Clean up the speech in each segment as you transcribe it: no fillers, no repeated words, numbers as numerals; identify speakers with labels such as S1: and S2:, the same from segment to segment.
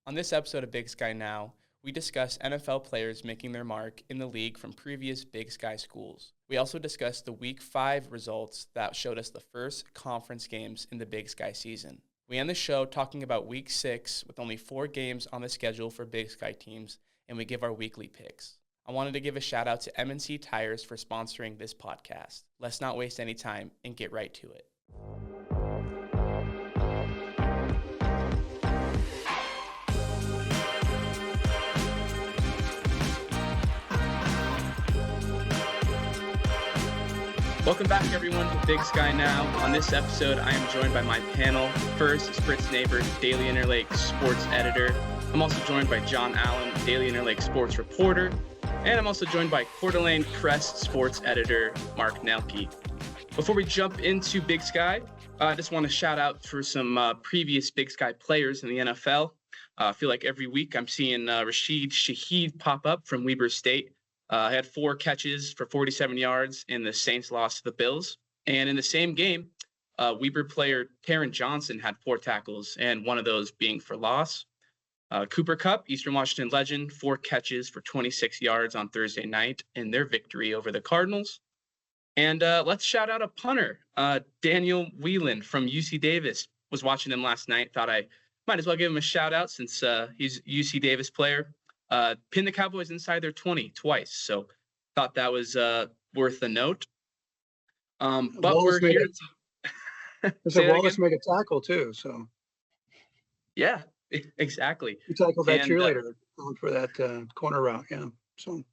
S1: On this episode of Big Sky Now, we discuss NFL players making their mark in the league from previous Big Sky schools. We also discuss the Week 5 results that showed us the first conference games in the Big Sky season. We end the show talking about Week 6 with only 4 games on the schedule for Big Sky teams, and we give our weekly picks. I wanted to give a shout out to M&C Tires for sponsoring this podcast. Let's not waste any time and get right to it. Welcome back, everyone, to Big Sky Now. On this episode, I am joined by my panel. First is Fritz Neighbor, Daily Interlake sports editor. I'm also joined by John Allen, Daily Interlake sports reporter. And I'm also joined by Coeur d'Alene Crest sports editor, Mark Nelke. Before we jump into Big Sky, I just want to shout out for some previous Big Sky players in the NFL. I feel like every week I'm seeing Rashid Shaheed pop up from Weber State. Had 4 catches for 47 yards in the Saints loss to the Bills. And in the same game, Weber player Taron Johnson had 4 tackles, and one of those being for loss. Cooper Kupp, Eastern Washington legend, 4 catches for 26 yards on Thursday night in their victory over the Cardinals. And let's shout out a punter, Daniel Whelan from UC Davis. Was watching him last night. Thought I might as well give him a shout out since he's a UC Davis player. Pinned the Cowboys inside their 20 twice. So thought that was worth a note. But
S2: Wallace
S1: we're here to
S2: Wallace made a tackle too. So
S1: yeah, exactly.
S2: he tackled that cheerleader for that corner route. Yeah. So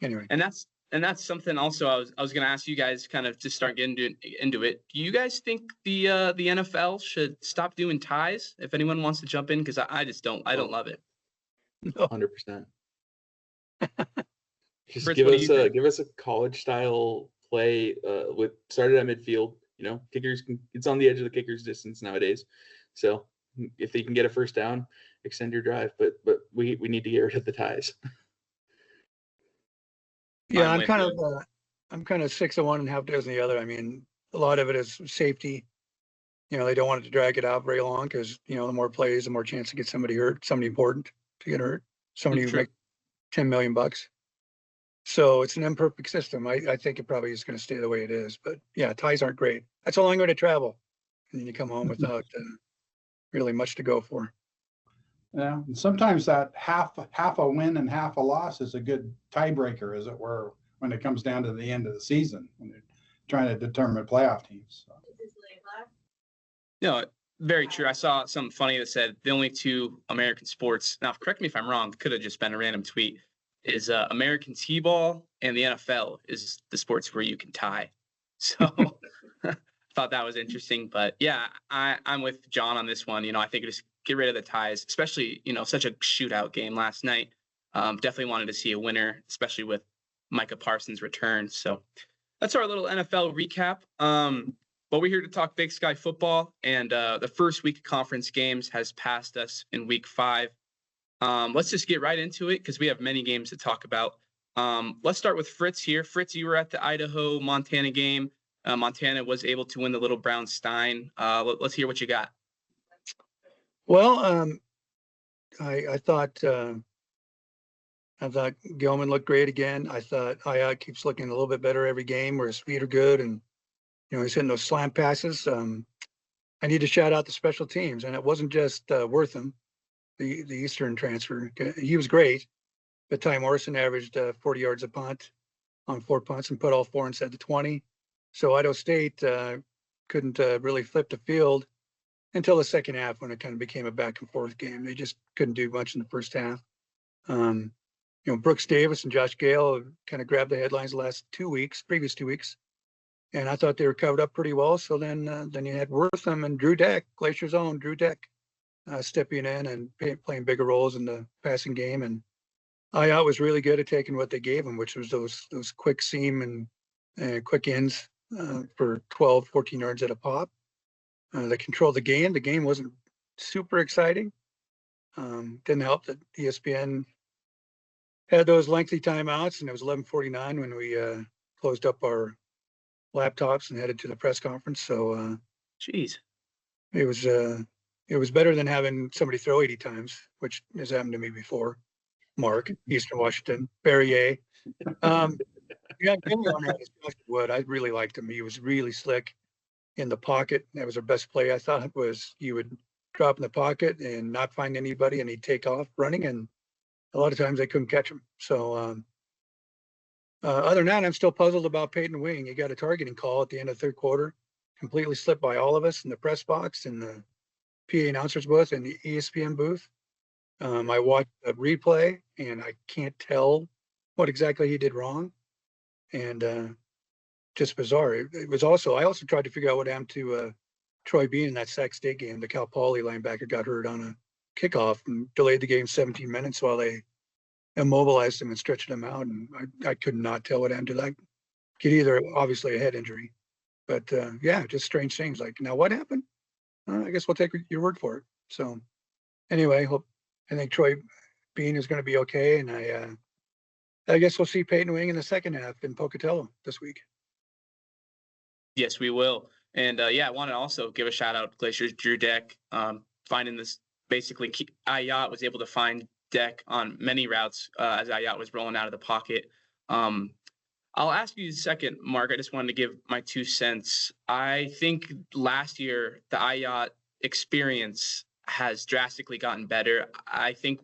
S2: anyway,
S1: and that's something also I was going to ask you guys kind of to start getting into it. Do you guys think the NFL should stop doing ties? If anyone wants to jump in, because I just don't love it.
S3: No. 100%. Just
S1: Fritz,
S3: give us a college style play with started at midfield. You know, kickers it's on the edge of the kicker's distance nowadays. So if they can get a first down, extend your drive. But we need to get rid of the ties.
S2: Yeah, I'm kind of 6 of one and half dozen the other. I mean, a lot of it is safety. You know, they don't want it to drag it out very long because, you know, the more plays, the more chance to get somebody hurt, somebody important to get hurt, somebody who make $10 million. So it's an imperfect system. I think it probably is going to stay the way it is. But yeah, ties aren't great. That's a long way to travel, and then you come home without really much to go for.
S4: Yeah, and sometimes that half a win and half a loss is a good tiebreaker, as it were, when it comes down to the end of the season when they're trying to determine playoff teams. So.
S1: No, very true. I saw something funny that said the only 2 American sports, now correct me if I'm wrong, could have just been a random tweet, is American T-ball and the NFL is the sports where you can tie. So thought that was interesting. But yeah, I'm with John on this one. You know, I think just get rid of the ties, especially, you know, such a shootout game last night. Definitely wanted to see a winner, especially with Micah Parsons' return. So that's our little NFL recap. But we're here to talk Big Sky football, and the first week of conference games has passed us in Week 5. Let's just get right into it because we have many games to talk about. Let's start with Fritz here. Fritz, you were at the Idaho-Montana game. Montana was able to win the Little Brown Stein. Let's hear what you got.
S2: Well, I thought Gilman looked great again. I thought Ayat keeps looking a little bit better every game where his feet are good and, you know, he's hitting those slant passes. I need to shout out the special teams, and it wasn't just Wortham, the Eastern transfer. He was great, but Ty Morrison averaged 40 yards a punt on 4 punts and put all 4 inside the 20. So Idaho State couldn't really flip the field until the second half when it kind of became a back and forth game. They just couldn't do much in the first half. You know, Brooks Davis and Josh Gale kind of grabbed the headlines the previous 2 weeks. And I thought they were covered up pretty well. So then you had Wortham and Drew Deck, Glacier's own Drew Deck, stepping in and playing bigger roles in the passing game. And Ayat was really good at taking what they gave him, which was those quick seam and quick ends for 12, 14 yards at a pop. They controlled the game. The game wasn't super exciting. Didn't help that ESPN had those lengthy timeouts, and it was 11:49 when we closed up our laptops and headed to the press conference. So,
S1: Jeez,
S2: it was it was better than having somebody throw 80 times, which has happened to me before. Mark, Eastern Washington, Barrier. Yeah, give me on that is Josh Wood. I really liked him. He was really slick in the pocket. That was our best play. I thought it was you would drop in the pocket and not find anybody, and he'd take off running. And a lot of times they couldn't catch him. So other than that, I'm still puzzled about Peyton Wing. He got a targeting call at the end of the third quarter, completely slipped by all of us in the press box, in the PA announcers booth, and the ESPN booth. I watched a replay, and I can't tell what exactly he did wrong. And just bizarre. It was also, I also tried to figure out what happened to Troy Bean in that Sac State game. The Cal Poly linebacker got hurt on a kickoff and delayed the game 17 minutes while they immobilized him and stretched him out. And I could not tell what happened to that kid either. Obviously a head injury, but yeah, just strange things. Like, now what happened? I guess we'll take your word for it. So anyway, I think Troy Bean is going to be okay. And I guess we'll see Peyton Wing in the second half in Pocatello this week.
S1: Yes, we will. And yeah, I want to also give a shout out to Glacier's Drew Deck, finding this. Basically, Ayat was able to find Deck on many routes as Ayat was rolling out of the pocket. I'll ask you a second, Mark. I just wanted to give my 2 cents. I think last year the Ayat experience has drastically gotten better. I think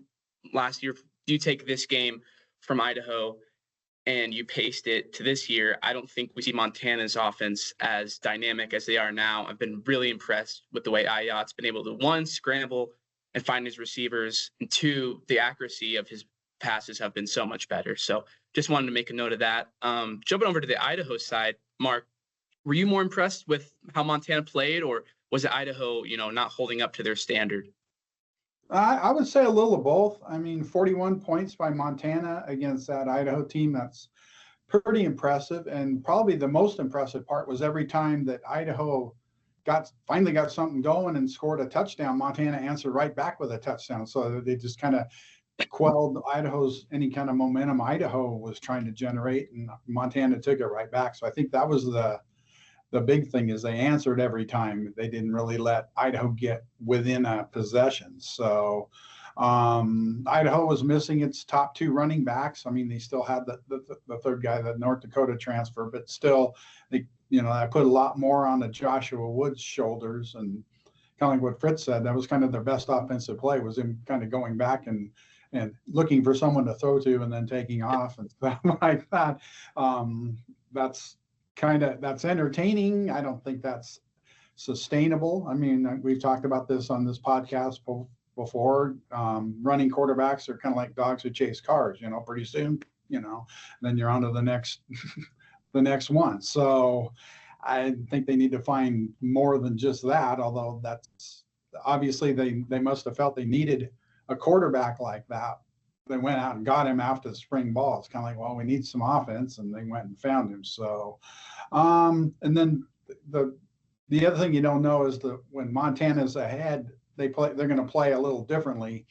S1: last year, you take this game from Idaho and you paste it to this year, I don't think we see Montana's offense as dynamic as they are now. I've been really impressed with the way Ayat's been able to, 1, scramble and find his receivers, and 2, the accuracy of his passes have been so much better. So just wanted to make a note of that. Jumping over to the Idaho side, Mark, were you more impressed with how Montana played, or was it Idaho, not holding up to their standard?
S4: I would say a little of both. I mean, 41 points by Montana against that Idaho team. That's pretty impressive. And probably the most impressive part was every time that Idaho finally got something going and scored a touchdown, Montana answered right back with a touchdown. So they just kind of quelled any kind of momentum Idaho was trying to generate, and Montana took it right back. So I think that was the big thing, is they answered every time. They didn't really let Idaho get within a possession. So Idaho was missing its top 2 running backs. I mean, they still had the third guy, the North Dakota transfer, but still, I put a lot more on the Joshua Woods shoulders. And kind of like what Fritz said, that was kind of their best offensive play, was him kind of going back and looking for someone to throw to and then taking off and stuff like that. That's entertaining. I don't think that's sustainable. I mean, we've talked about this on this podcast before. Running quarterbacks are kind of like dogs who chase cars, pretty soon, and then you're on to the next, the next one. So I think they need to find more than just that, although that's obviously they must have felt they needed a quarterback like that. They went out and got him after the spring ball. It's kind of like, well, we need some offense, and they went and found him. So, and then the other thing you don't know is that when Montana's ahead, they're going to play a little differently,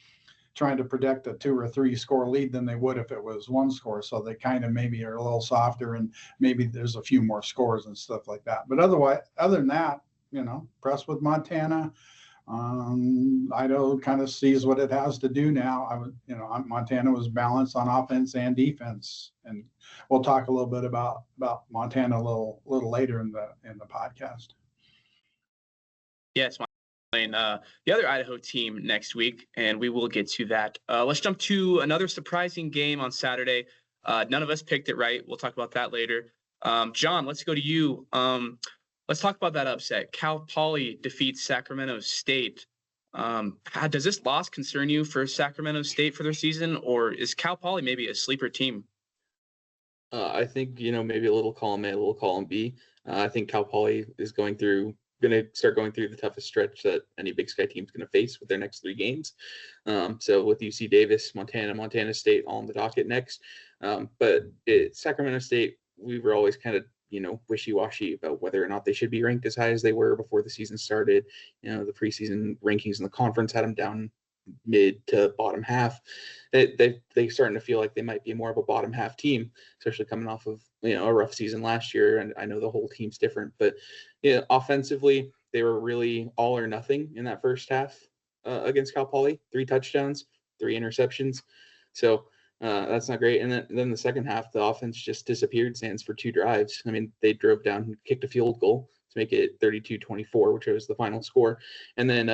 S4: trying to protect a 2 or 3 score lead than they would if it was 1 score. So they kind of maybe are a little softer, and maybe there's a few more scores and stuff like that. But other than that, impressed with Montana. Idaho kind of sees what it has to do now. Montana was balanced on offense and defense, and we'll talk a little bit about Montana a little later in the podcast.
S1: Yes, playing the other Idaho team next week, and we will get to that. Let's jump to another surprising game on Saturday. None of us picked it right. We'll talk about that later. John, let's go to you. Let's talk about that upset. Cal Poly defeats Sacramento State. Does this loss concern you for Sacramento State for their season, or is Cal Poly maybe a sleeper team?
S3: I think, maybe a little column A, a little column B. I think Cal Poly is going to start going through the toughest stretch that any Big Sky team is going to face with their next 3 games. So with UC Davis, Montana State all on the docket next. But Sacramento State, we were always kind of, wishy-washy about whether or not they should be ranked as high as they were before the season started. The preseason rankings in the conference had them down mid to bottom half. They starting to feel like they might be more of a bottom half team, especially coming off of a rough season last year. And I know the whole team's different, but offensively, they were really all or nothing in that first half against Cal Poly. 3 touchdowns, 3 interceptions. So that's not great. And then the second half, the offense just disappeared sans for 2 drives. I mean, they drove down and kicked a field goal to make it 32-24, which was the final score. And then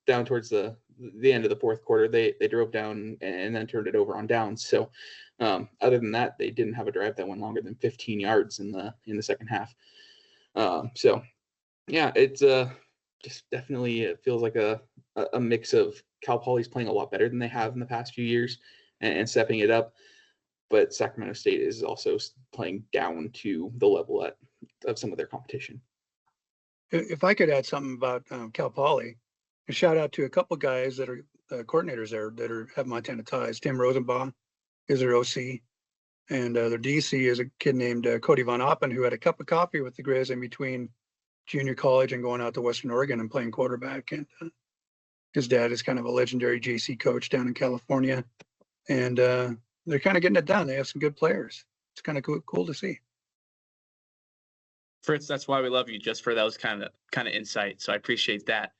S3: down towards the end of the fourth quarter, they drove down and then turned it over on downs. So other than that, they didn't have a drive that went longer than 15 yards in the second half. So yeah, it's just definitely, it feels like a mix of Cal Poly's playing a lot better than they have in the past few years and stepping it up, but Sacramento State is also playing down to the level of some of their competition.
S2: If I could add something about Cal Poly, a shout out to a couple guys that are coordinators there that have Montana ties. Tim Rosenbaum is their OC, and their DC is a kid named Cody Von Oppen, who had a cup of coffee with the Grizz in between junior college and going out to Western Oregon and playing quarterback. And his dad is kind of a legendary JC coach down in California, and they're kind of getting it done. They have some good players. It's kind of cool to see.
S1: Fritz, that's why we love you, just for those kind of insight. So I appreciate that.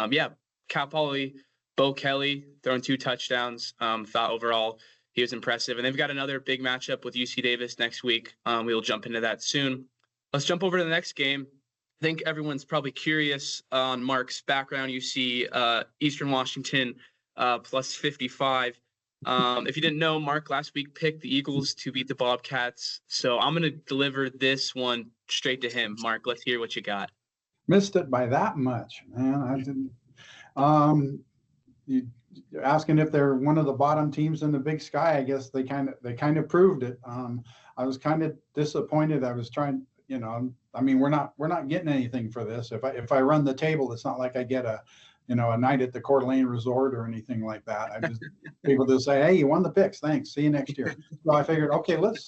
S1: Yeah, Cal Poly, Bo Kelly throwing 2 touchdowns. Thought overall he was impressive. And they've got another big matchup with UC Davis next week. We'll jump into that soon. Let's jump over to the next game. I think everyone's probably curious on Mark's background. You see Eastern Washington plus 55. If you didn't know, Mark last week picked the Eagles to beat the Bobcats. So I'm going to deliver this one straight to him. Mark, let's hear what you got.
S4: Missed it by that much, man. I didn't. You're asking if they're one of the bottom teams in the Big Sky. I guess they kind of proved it. I was kind of disappointed. I was trying, I mean, we're not getting anything for this. If I run the table, it's not like I get a night at the Coeur d'Alene Resort or anything like that. I just people just say, "Hey, you won the picks. Thanks. See you next year." So I figured, okay, let's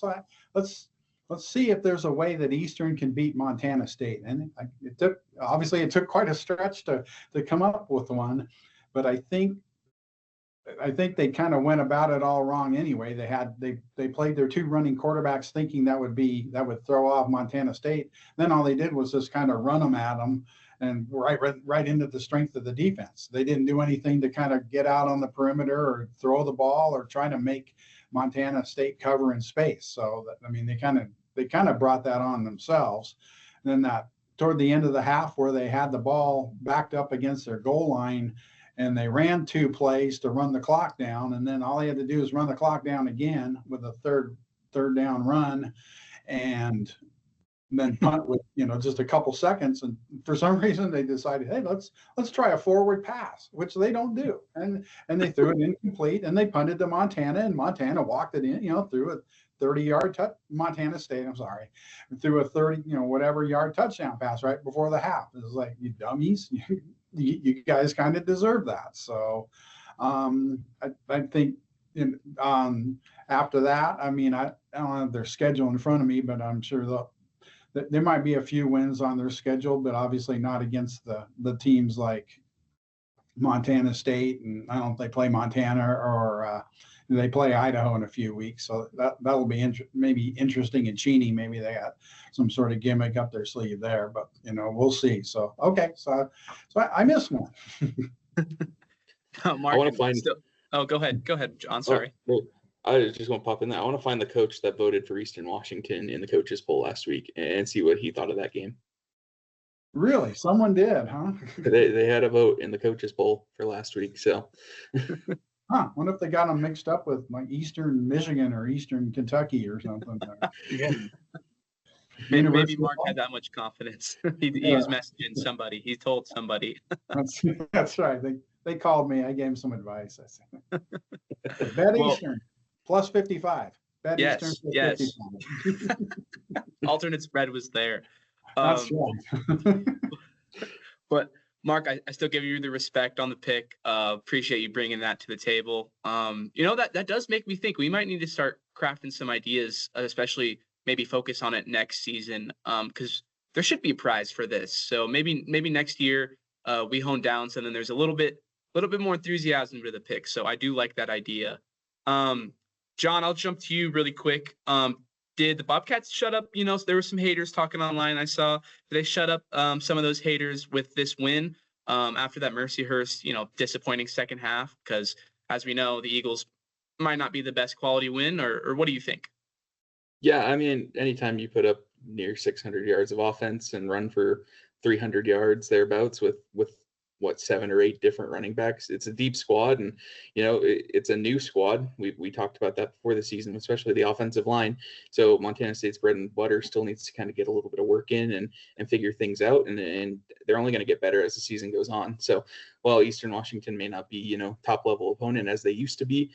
S4: see if there's a way that Eastern can beat Montana State. And it took quite a stretch to come up with one, but I think they kind of went about it all wrong anyway. They played their 2 running quarterbacks thinking that would throw off Montana State. Then all they did was just kind of run them at them and right into the strength of the defense. They didn't do anything to kind of get out on the perimeter or throw the ball or try to make Montana State cover in space. So they kind of brought that on themselves. And then that toward the end of the half, where they had the ball backed up against their goal line, and they ran 2 plays to run the clock down, and then all they had to do is run the clock down again with a third down run, and then punt with just a couple seconds. And for some reason they decided, hey, let's try a forward pass, which they don't do, and they threw it incomplete, and they punted to Montana, and Montana walked it in, threw a 30-yard Montana State, threw a 30 whatever yard touchdown pass right before the half. It was like, you dummies, you guys kind of deserve that. So I think after that, I mean, I don't have their schedule in front of me, but I'm sure there might be a few wins on their schedule, but obviously not against the teams like Montana State. And I don't know if they play Montana or they play Idaho in a few weeks. So that'll be maybe interesting in Cheney. Maybe they got some sort of gimmick up their sleeve there, but we'll see. So, okay. So I missed one.
S1: Mark,
S3: I want to find.
S1: Go ahead, John. Sorry.
S3: I was just going to pop in there. I want to find the coach that voted for Eastern Washington in the coaches poll last week and see what he thought of that game.
S4: Really? Someone did, huh?
S3: They had a vote in the coaches poll for last week. So,
S4: wonder if they got them mixed up with like Eastern Michigan or Eastern Kentucky or something.
S2: Yeah.
S1: Maybe Mark had that much confidence. He was messaging somebody. He told somebody.
S4: That's right. They called me. I gave them some advice. I said, bet Eastern plus 55. Bet Eastern plus 55.
S1: Alternate spread was there.
S4: That's right.
S1: But Mark, I still give you the respect on the pick. Appreciate you bringing that to the table. That does make me think we might need to start crafting some ideas, especially maybe focus on it next season, because there should be a prize for this. So maybe next year we hone down, so then there's a little bit more enthusiasm to the pick. So I do like that idea. John, I'll jump to you really quick. did the Bobcats shut up? There were some haters talking online. I saw. Did they shut up some of those haters with this win after that Mercyhurst, disappointing second half? Because as we know, the Eagles might not be the best quality win, or what do you think?
S3: Yeah, I mean, anytime you put up near 600 yards of offense and run for 300 yards thereabouts with what 7 or 8 different running backs, it's a deep squad, and it's a new squad. We talked about that before the season, especially the offensive line. So Montana State's bread and butter still needs to kind of get a little bit of work in and figure things out, and they're only going to get better as the season goes on. So while Eastern Washington may not be top level opponent as they used to be,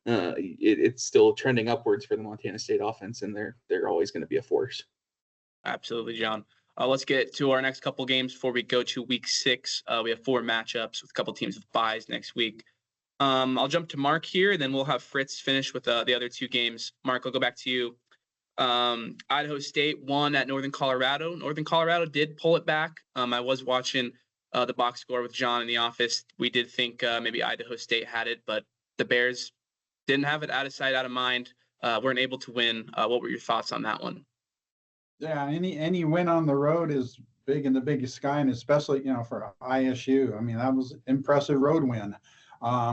S3: it's still trending upwards for the Montana State offense, and they're always going to be a force.
S1: Absolutely, John. Let's get to our next couple games before we go to week 6. We have 4 matchups with a couple teams with byes next week. I'll jump to Mark here, and then we'll have Fritz finish with the other 2 games. Mark, I'll go back to you. Idaho State won at Northern Colorado. Northern Colorado did pull it back. I was watching the box score with John in the office. We did think maybe Idaho State had it, but the Bears didn't have it. Out of sight, out of mind. Weren't able to win. What were your thoughts on that one?
S4: Yeah, any win on the road is big in the Big Sky, and especially for ISU. I mean, that was an impressive road win,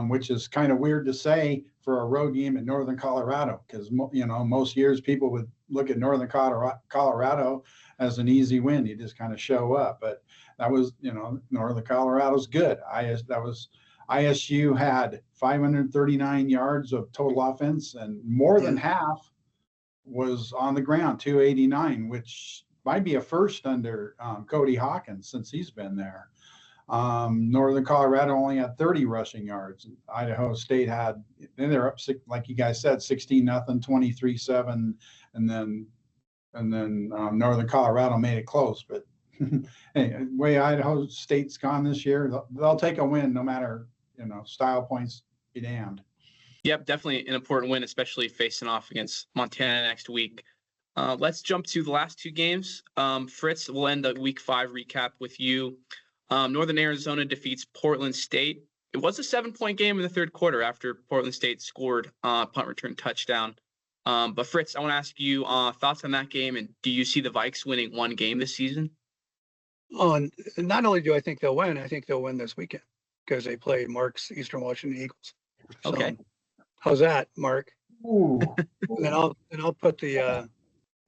S4: which is kind of weird to say for a road game in Northern Colorado, because most years people would look at Northern Colorado as an easy win. You just kind of show up, but that was Northern Colorado's good. ISU had 539 yards of total offense, and more than half was on the ground, 289, which might be a first under Cody Hawkins since he's been there. Northern Colorado only had 30 rushing yards. Idaho State had, then they're up, like you guys said, 16-0, 23-7, and then Northern Colorado made it close. But anyway, the way Idaho State's gone this year, they'll take a win no matter style points be damned.
S1: Yep, definitely an important win, especially facing off against Montana next week. Let's jump to the last 2 games. Fritz, we'll end the week 5 recap with you. Northern Arizona defeats Portland State. It was a 7-point game in the third quarter after Portland State scored punt return touchdown. But Fritz, I want to ask you thoughts on that game, and do you see the Vikes winning 1 game this season?
S2: Not only do I think they'll win, I think they'll win this weekend because they play Mark's Eastern Washington Eagles. So,
S1: okay.
S2: How's that, Mark?
S4: Ooh.
S2: And then I'll put the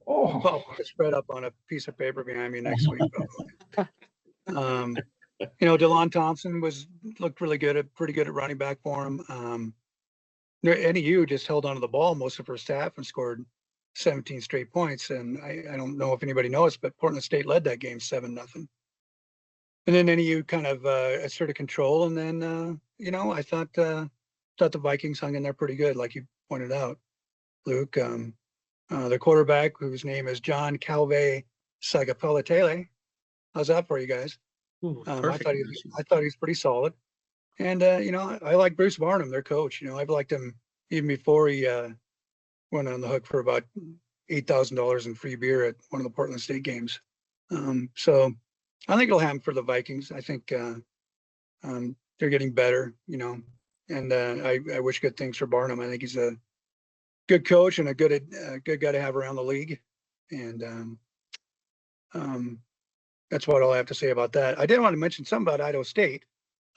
S2: I'll put the spread up on a piece of paper behind me next week. DeLon Thompson looked really good, pretty good at running back for him. NEU just held onto the ball most of the first half and scored 17 straight points. And I don't know if anybody knows, but Portland State led that game 7-0. And then NEU kind of asserted control. And then I thought the Vikings hung in there pretty good, like you pointed out, Luke. The quarterback, whose name is John Calvé Sagapelitele. How's that for you guys?
S1: Ooh,
S2: I thought he was pretty solid. And, I like Bruce Barnum, their coach. I've liked him even before he went on the hook for about $8,000 in free beer at one of the Portland State games. So I think it'll happen for the Vikings. I think they're getting better, and I wish good things for Barnum. I think he's a good coach and a good guy to have around the league. And that's what I'll have to say about that. I did want to mention something about Idaho State.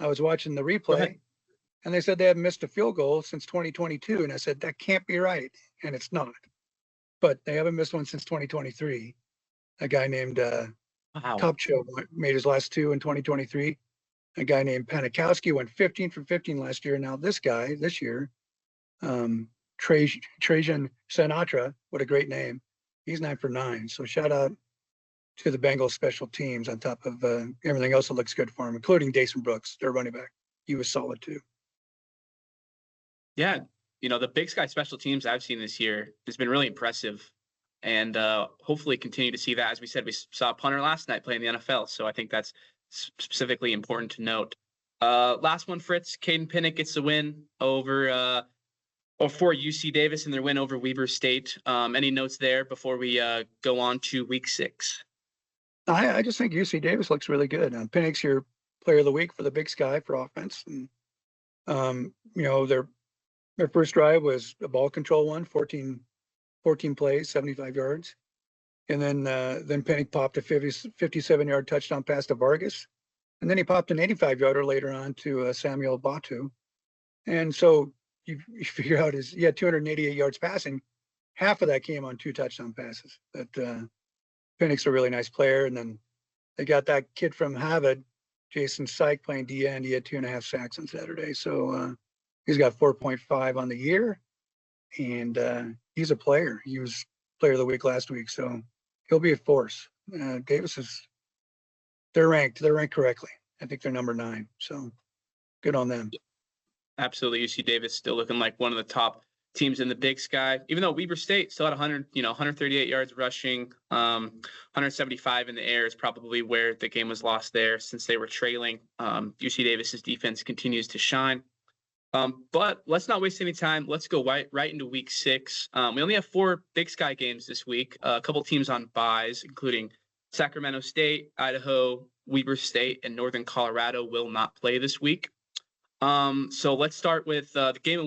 S2: I was watching the replay, and they said they haven't missed a field goal since 2022. And I said, that can't be right. And it's not. But they haven't missed one since 2023. A guy named Topcho made his last 2 in 2023. A guy named Panikowski went 15 from 15 last year. Now this guy, this year, Trajan Sinatra, what a great name. He's 9 for 9. So shout out to the Bengals special teams on top of everything else that looks good for him, including Dason Brooks, their running back. He was solid too.
S1: Yeah, the Big Sky special teams I've seen this year has been really impressive, and hopefully continue to see that. As we said, we saw a punter last night playing the NFL, so I think that's specifically important to note. Last one, Fritz. Caden Pinnock gets the win over for UC Davis in their win over Weber State. Any notes there before we go on to week 6?
S2: I just think UC Davis looks really good. Pinnock's your player of the week for the Big Sky for offense. And, their first drive was a ball control one, 14 14 plays, 75 yards. And then Penning popped a 57-yard touchdown pass to Vargas. And then he popped an 85-yarder later on to Samuel Batu. And so you figure out he had 288 yards passing. Half of that came on 2 touchdown passes. That Pennick's a really nice player. And then they got that kid from Harvard, Jason Syke, playing D-end. He had 2.5 sacks on Saturday. So he's got 4.5 on the year. And he's a player. He was player of the week last week. So he'll be a force. Davis they're ranked correctly. I think they're number 9. So good on them.
S1: Absolutely. UC Davis still looking like one of the top teams in the Big Sky, even though Weber State still had 138 yards rushing, 175 in the air is probably where the game was lost there since they were trailing. UC Davis's defense continues to shine. But let's not waste any time. Let's go right into week 6. We only have 4 Big Sky games this week. A couple teams on byes, including Sacramento State, Idaho, Weber State, and Northern Colorado will not play this week. So let's start with the game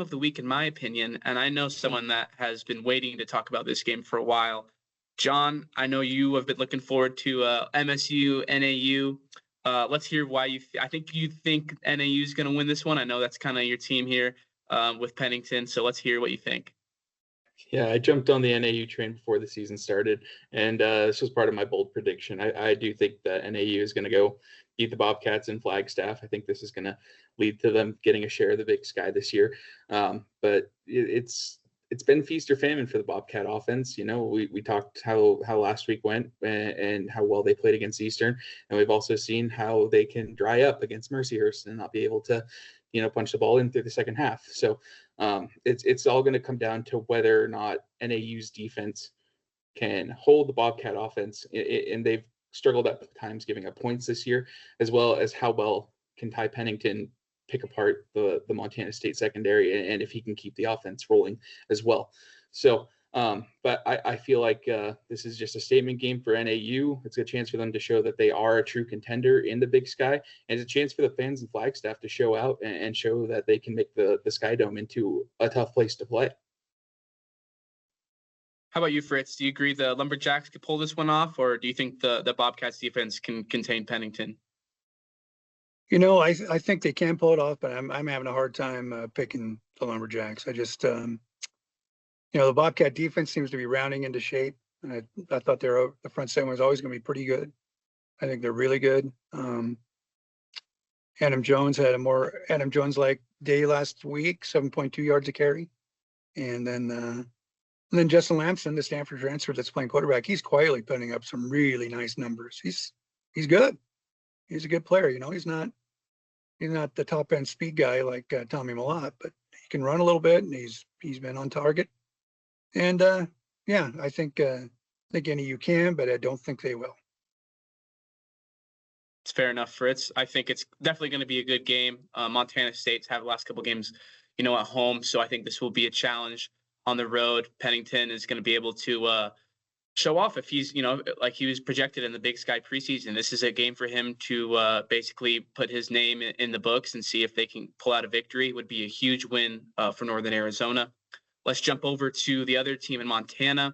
S1: of the week, in my opinion. And I know someone that has been waiting to talk about this game for a while. John, I know you have been looking forward to MSU, NAU. Let's hear why I think you think NAU is going to win this one. I know that's kind of your team here with Pennington. So let's hear what you think.
S3: Yeah, I jumped on the NAU train before the season started, and this was part of my bold prediction. I do think that NAU is going to go beat the Bobcats in Flagstaff. I think this is going to lead to them getting a share of the Big Sky this year. But it's been feast or famine for the Bobcat offense. We talked how last week went and how well they played against Eastern, and we've also seen how they can dry up against Mercyhurst and not be able to punch the ball in through the second half. So it's all going to come down to whether or not NAU's defense can hold the Bobcat offense, and they've struggled at times giving up points this year, as well as how well can Ty Pennington pick apart the Montana State secondary, and if he can keep the offense rolling as well. So, but I feel like this is just a statement game for NAU. It's a chance for them to show that they are a true contender in the Big Sky, and it's a chance for the fans in Flagstaff to show out and show that they can make the Sky Dome into a tough place to play.
S1: How about you, Fritz? Do you agree the Lumberjacks could pull this one off, or do you think the Bobcats defense can contain Pennington?
S2: I think they can pull it off, but I'm having a hard time picking the Lumberjacks. I just, the Bobcat defense seems to be rounding into shape, and I thought the front seven was always going to be pretty good. I think they're really good. Adam Jones had a more Adam Jones-like day last week, 7.2 yards a carry, and then Justin Lamson, the Stanford transfer that's playing quarterback, he's quietly putting up some really nice numbers. He's good. He's a good player. He's not the top end speed guy like Tommy Malott, but he can run a little bit, and he's been on target. And I think NAU can, but I don't think they will.
S1: It's fair enough, Fritz. I think it's definitely going to be a good game. Montana State's had the last couple games, at home, so I think this will be a challenge on the road. Pennington is going to be able to show off if he's, like he was projected in the Big Sky preseason. This is a game for him to basically put his name in the books and see if they can pull out a victory. It would be a huge win for Northern Arizona. Let's jump over to the other team in Montana.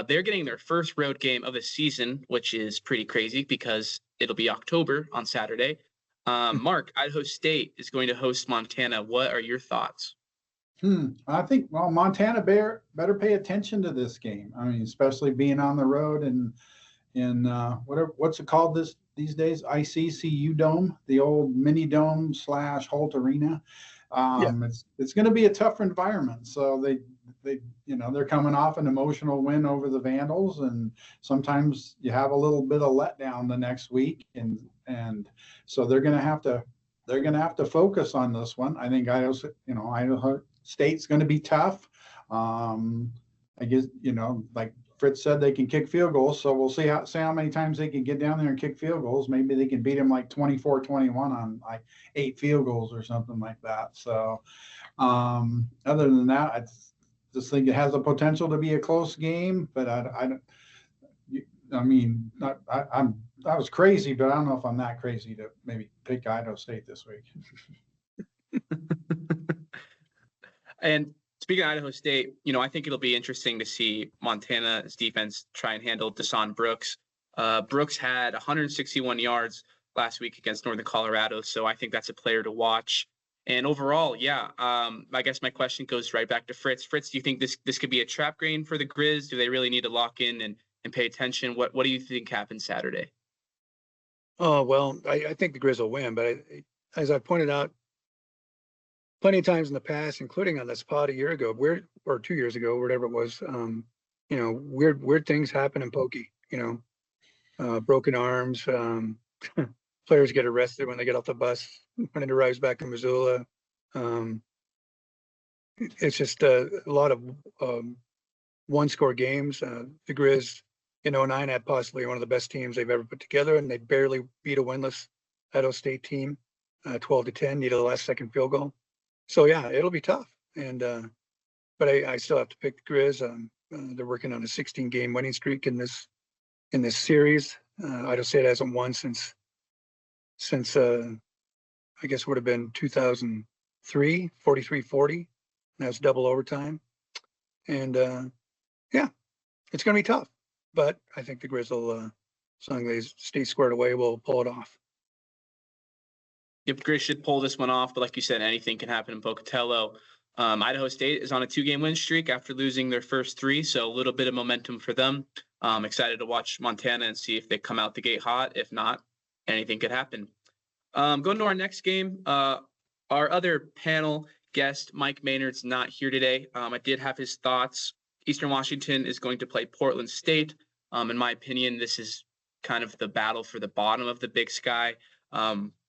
S1: They're getting their first road game of the season, which is pretty crazy because it'll be October on Saturday. Mark, Idaho State is going to host Montana. What are your thoughts?
S4: I think, Montana better pay attention to this game. I mean, especially being on the road and in what's it called these days? ICCU Dome, the old mini dome / Holt Arena. It's going to be a tough environment. So they're coming off an emotional win over the Vandals, and sometimes you have a little bit of letdown the next week, and so they're going to have to focus on this one. I think Idaho State's going to be tough. I guess, like Fritz said, they can kick field goals. So we'll see how many times they can get down there and kick field goals. Maybe they can beat them like 24-21 on like 8 field goals or something like that. So other than that, I just think it has the potential to be a close game, but I was crazy, but I don't know if I'm that crazy to maybe pick Idaho State this week.
S1: And Speaking of Idaho State, I think it'll be interesting to see Montana's defense try and handle Deshaun Brooks. Brooks had 161 yards last week against Northern Colorado, so I think that's a player to watch. And overall, I guess my question goes right back to Fritz. Fritz, do you think this could be a trap game for the Grizz? Do they really need to lock in and pay attention? What do you think happens Saturday?
S2: Oh, well, I think the Grizz will win, but as I pointed out plenty of times in the past, including on this pod a year ago, or 2 years ago, whatever it was, weird things happen in pokey, broken arms, players get arrested when they get off the bus, when it arrives back in Missoula. It's just a lot of one-score games. The Grizz in 2009 had possibly one of the best teams they've ever put together, and they barely beat a winless Idaho State team, 12-10, needed a last-second field goal. So yeah, it'll be tough. And but I still have to pick the Grizz. They're working on a 16-game winning streak in this series. Idaho State hasn't won since I guess would have been 2003, 43-40. That's double overtime. And it's going to be tough. But I think the Grizz will, as long as they stay squared away, will pull it off.
S1: Yep, Grizz should pull this one off, but like you said, anything can happen in Pocatello. Idaho State is on a 2-game win streak after losing their first 3, so a little bit of momentum for them. Excited to watch Montana and see if they come out the gate hot. If not, anything could happen. Going to our next game, our other panel guest, Mike Maynard's not here today. I did have his thoughts. Eastern Washington is going to play Portland State. In my opinion, this is kind of the battle for the bottom of the Big Sky.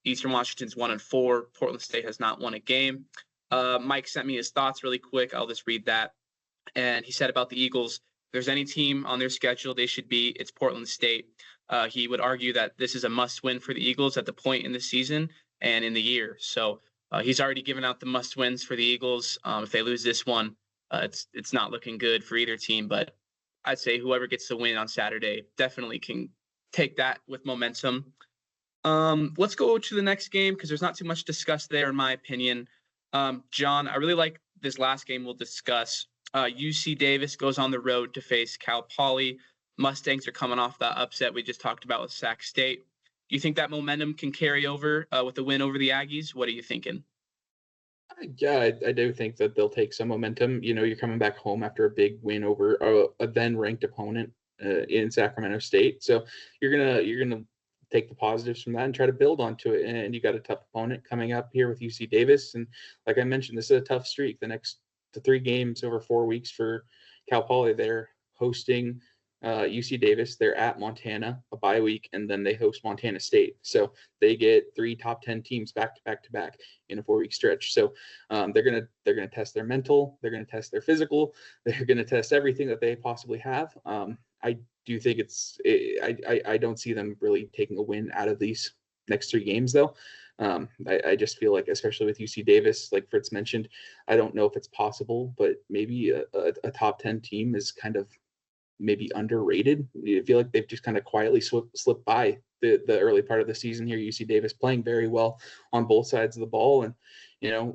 S1: Eastern Washington's 1-4. Portland State has not won a game. Mike sent me his thoughts really quick. I'll just read that. And he said about the Eagles, if there's any team on their schedule they should be, it's Portland State. He would argue that this is a must-win for the Eagles at the point in the season and in the year. So he's already given out the must-wins for the Eagles. If they lose this one, it's not looking good for either team. But I'd say whoever gets the win on Saturday definitely can take that with momentum. Let's go to the next game because there's not too much discussed there, in my opinion. John, I really like this last game we'll discuss. UC Davis goes on the road to face Cal Poly. Mustangs are coming off that upset we just talked about with Sac State. Do you think that momentum can carry over with the win over the Aggies? What are you thinking?
S3: Yeah, I do think that they'll take some momentum. You're coming back home after a big win over a then-ranked opponent in Sacramento State. So you're gonna take the positives from that and try to build onto it. And you got a tough opponent coming up here with UC Davis. And like I mentioned, this is a tough streak. The next 3 games over 4 weeks for Cal Poly. They're hosting UC Davis. They're at Montana, a bye week, and then they host Montana State. So they get 3 top 10 teams back to back in a 4-week stretch. So they're gonna test their mental. They're gonna test their physical. They're gonna test everything that they possibly have. I do think I don't see them really taking a win out of these next 3 games though. I just feel like, especially with UC Davis, like Fritz mentioned, I don't know if it's possible, but maybe a top 10 team is kind of maybe underrated. I feel like they've just kind of quietly slipped by the early part of the season here. UC Davis playing very well on both sides of the ball. And,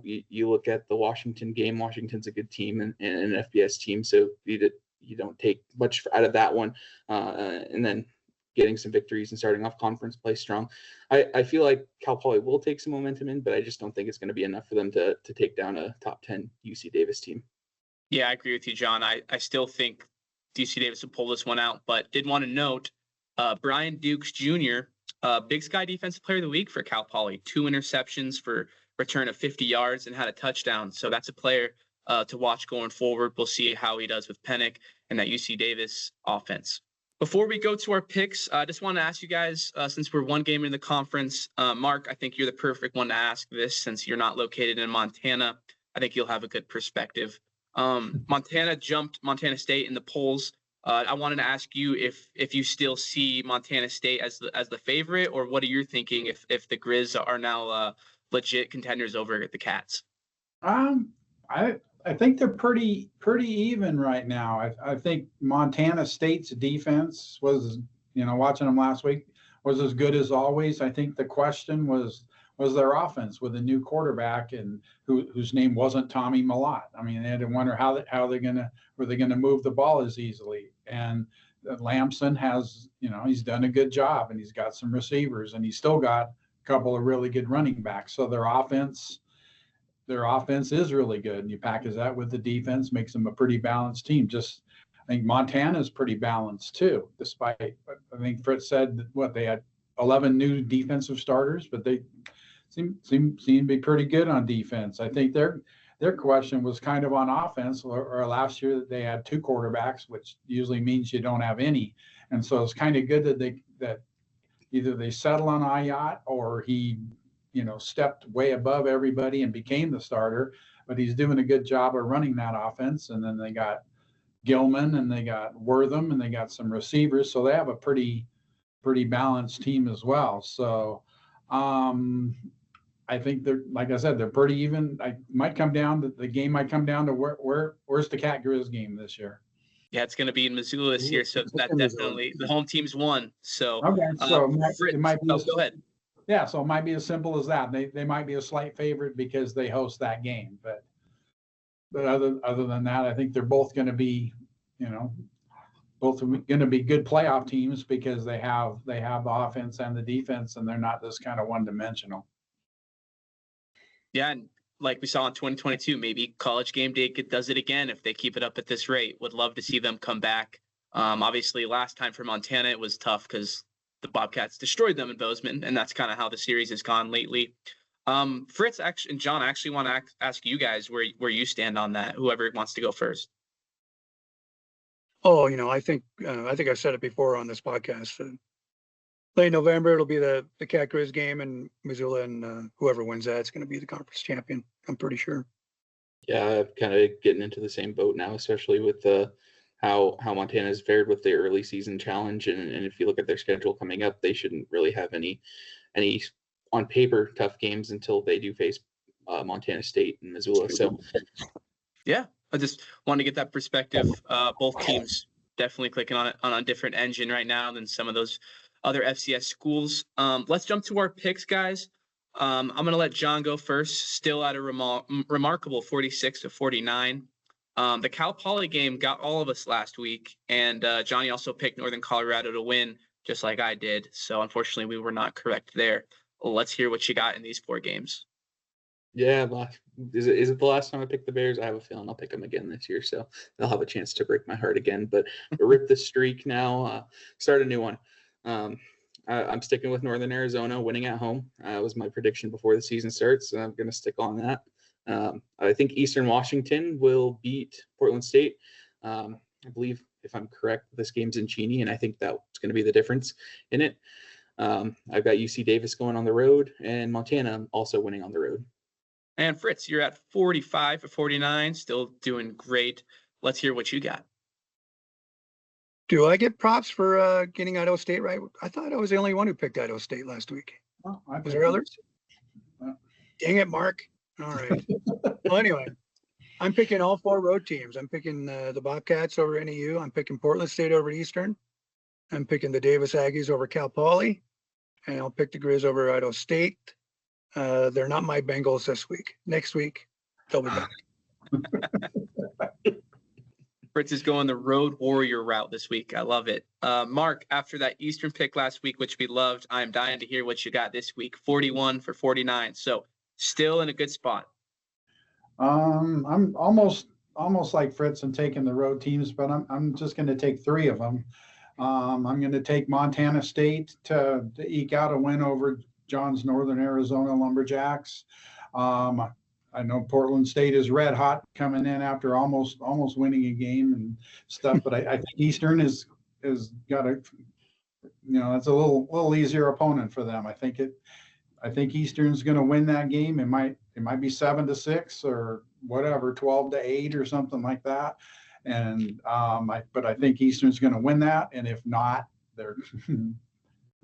S3: you look at the Washington game, Washington's a good team and an FBS team. So you don't take much out of that one. And then getting some victories and starting off conference play strong. I feel like Cal Poly will take some momentum in, but I just don't think it's going to be enough for them to take down a top 10 UC Davis team.
S1: Yeah, I agree with you, John. I still think UC Davis will pull this one out, but did want to note Brian Dukes Jr., Big Sky Defensive Player of the Week for Cal Poly, 2 interceptions for return of 50 yards and had a touchdown. So that's a player to watch going forward. We'll see how he does with Pennick and that UC Davis offense. Before we go to our picks, I just want to ask you guys, since we're 1 game in the conference, Mark, I think you're the perfect one to ask this since you're not located in Montana. I think you'll have a good perspective. Montana jumped Montana State in the polls. I wanted to ask you if you still see Montana State as the favorite, or what are you thinking if the Grizz are now legit contenders over at the Cats?
S4: I think they're pretty even right now. I think Montana State's defense was, watching them last week, was as good as always. I think the question was was their offense with a new quarterback and whose name wasn't Tommy Millott. I mean, they had to wonder were they gonna move the ball as easily. And Lamson has, he's done a good job, and he's got some receivers, and he's still got a couple of really good running backs. So their offense is really good. And you package that with the defense, makes them a pretty balanced team. I think Montana's pretty balanced too, despite, I think Fritz said they had 11 new defensive starters, but they seem to be pretty good on defense. I think their question was kind of on offense, or last year that they had 2 quarterbacks, which usually means you don't have any. And so it's kind of good that either they settle on Ayat or he, stepped way above everybody and became the starter, but he's doing a good job of running that offense. And then they got Gilman and they got Wortham and they got some receivers. So they have a pretty balanced team as well. So I think like I said, they're pretty even. The game might come down to where's the Cat Grizz game this year?
S1: Yeah, it's going to be in Missoula this year, so that definitely the home team's won. So
S4: okay, so it might be.
S1: Go ahead.
S4: Yeah, so it might be as simple as that. They might be a slight favorite because they host that game, but other than that, I think they're both going to be, both going to be good playoff teams because they have the offense and the defense, and they're not this kind of one-dimensional.
S1: Yeah, and like we saw in 2022, maybe College Game Day does it again if they keep it up at this rate. Would love to see them come back. Obviously, last time for Montana, it was tough because the Bobcats destroyed them in Bozeman, and that's kind of how the series has gone lately. Fritz and John, I actually want to ask you guys where you stand on that. Whoever wants to go first.
S2: Oh, I think I've said it before on this podcast. Late November, it'll be the Cat Grizz game in Missoula, and whoever wins that's going to be the conference champion. I'm pretty sure.
S3: Yeah, I'm kind of getting into the same boat now, especially with how Montana's fared with the early season challenge, and if you look at their schedule coming up, they shouldn't really have any on paper tough games until they do face Montana State and Missoula. So,
S1: yeah, I just want to get that perspective. Both teams definitely clicking on a different engine right now than some of those other FCS schools. Let's jump to our picks, guys. I'm going to let John go first. Still at a remarkable 46-49. The Cal Poly game got all of us last week, and Johnny also picked Northern Colorado to win, just like I did. So unfortunately, we were not correct there. Let's hear what you got in these 4 games.
S3: Yeah, is it the last time I picked the Bears? I have a feeling I'll pick them again this year, so they'll have a chance to break my heart again. But rip the streak now, start a new one. I'm sticking with Northern Arizona winning at home. Was my prediction before the season starts, and I'm going to stick on that. I think Eastern Washington will beat Portland State. I believe, if I'm correct, this game's in Cheney, and I think that's going to be the difference in it. I've got UC Davis going on the road, and Montana also winning on the road.
S1: And Fritz, you're at 45-49, still doing great. Let's hear what you got.
S2: Do I get props for getting Idaho State right? I thought I was the only one who picked Idaho State last week.
S4: Oh,
S2: was there others? Dang it, Mark. All right. Well, anyway, I'm picking all 4 road teams. I'm picking the Bobcats over NEU. I'm picking Portland State over Eastern. I'm picking the Davis Aggies over Cal Poly. And I'll pick the Grizz over Idaho State. They're not my Bengals this week. Next week, they'll be back.
S1: Fritz is going the road warrior route this week. I love it. Mark, after that Eastern pick last week, which we loved, I'm dying to hear what you got this week. 41-49. So still in a good spot.
S4: I'm almost like Fritz and taking the road teams, but I'm just going to take 3 of them. I'm going to take Montana State to eke out a win over John's Northern Arizona Lumberjacks. I know Portland State is red hot coming in after almost winning a game and stuff, but I think Eastern is got a, it's a little easier opponent for them. I think Eastern's going to win that game. It might be 7-6 or whatever, 12-8 or something like that. And but I think Eastern's going to win that, and if not, there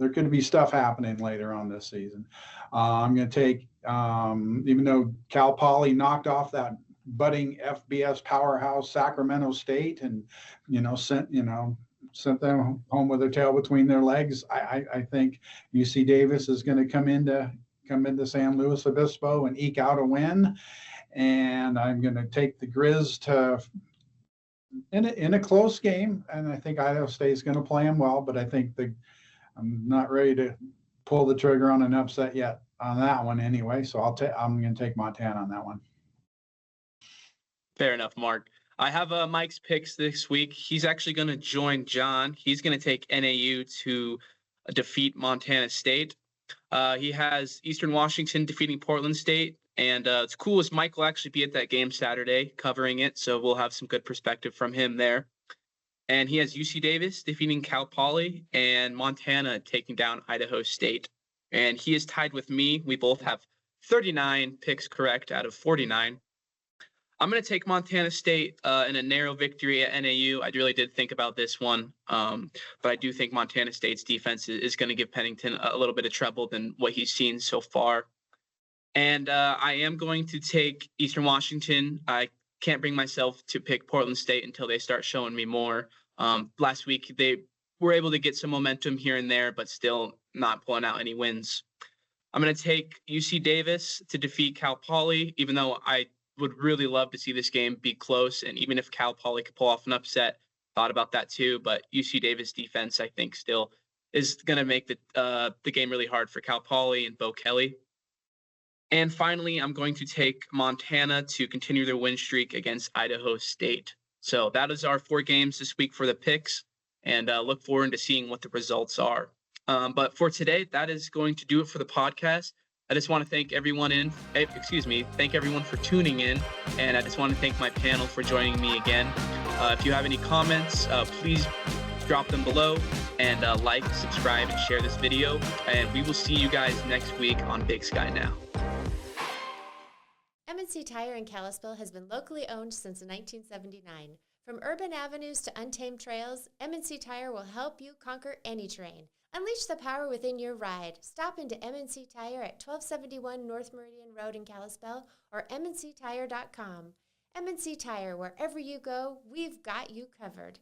S4: could be stuff happening later on this season. I'm going to take, even though Cal Poly knocked off that budding FBS powerhouse Sacramento State and sent them home with their tail between their legs, I think UC Davis is going to come come into San Luis Obispo and eke out a win. And I'm going to take the Grizz to in a close game. And I think Idaho State is going to play them well, but I think I'm not ready to pull the trigger on an upset yet on that one anyway. So I'm going to take Montana on that one.
S1: Fair enough, Mark. I have Mike's picks this week. He's actually going to join John. He's going to take NAU to defeat Montana State. He has Eastern Washington defeating Portland State. And it's cool as Mike will actually be at that game Saturday covering it. So we'll have some good perspective from him there. And he has UC Davis defeating Cal Poly and Montana taking down Idaho State. And he is tied with me. We both have 39 picks correct out of 49. I'm going to take Montana State in a narrow victory at NAU. I really did think about this one, but I do think Montana State's defense is going to give Pennington a little bit of trouble than what he's seen so far. And I am going to take Eastern Washington. I can't bring myself to pick Portland State until they start showing me more. Last week, they were able to get some momentum here and there, but still not pulling out any wins. I'm going to take UC Davis to defeat Cal Poly, even though I would really love to see this game be close. And even if Cal Poly could pull off an upset, thought about that too. But UC Davis defense, I think, still is going to make the game really hard for Cal Poly and Bo Kelly. And finally, I'm going to take Montana to continue their win streak against Idaho State. So that is our 4 games this week for the picks, and look forward to seeing what the results are. But for today, that is going to do it for the podcast. I just want to thank everyone thank everyone for tuning in. And I just want to thank my panel for joining me again. If you have any comments, please drop them below and like, subscribe, and share this video. And we will see you guys next week on Big Sky Now.
S5: M&C Tire in Kalispell has been locally owned since 1979. From urban avenues to untamed trails, M&C Tire will help you conquer any terrain. Unleash the power within your ride. Stop into M&C Tire at 1271 North Meridian Road in Kalispell or mnctire.com. M&C Tire, wherever you go, we've got you covered.